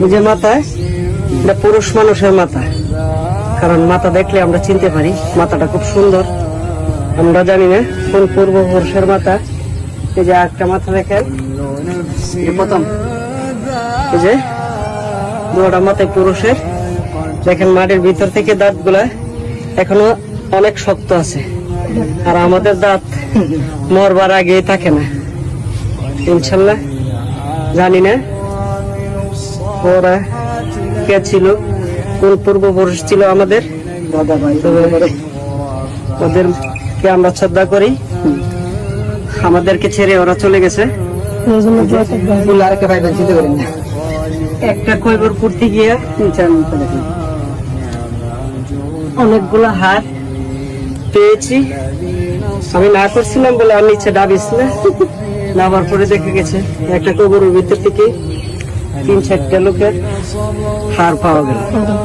এই যে মাথায়, এটা পুরুষ মানুষের মাথা, কারণ মাথা দেখলে আমরা চিনতে পারি মাথাটা খুব সুন্দর। আমরা জানি না কোন পূর্বপুরুষের মাথা। এই যে একটা মাথা দেখেন, প্রথম এই যে দুটা মাথায় পুরুষের। দেখেন মাটির ভিতর থেকে দাঁত গুলা এখনো অনেক শক্ত আছে, আর আমাদের দাঁত মরবার আগেই থাকে না ইনশাল্লাহ। জানি না ওরা কে ছিল, কোন পূর্বপুরুষ ছিল আমাদের, ওদেরকে আমরা শ্রদ্ধা করি। আমাদেরকে ছেড়ে ওরা চলে গেছে। একটা কয়বর করতে গিয়ে অনেকগুলো হার পেয়েছি। আমি না করছিলাম বলে আর নিচে ডাবিস না, নামার পরে দেখে গেছে একটা কবরের ভিতর থেকে 3-4টা লোকের হার পাওয়া গেল।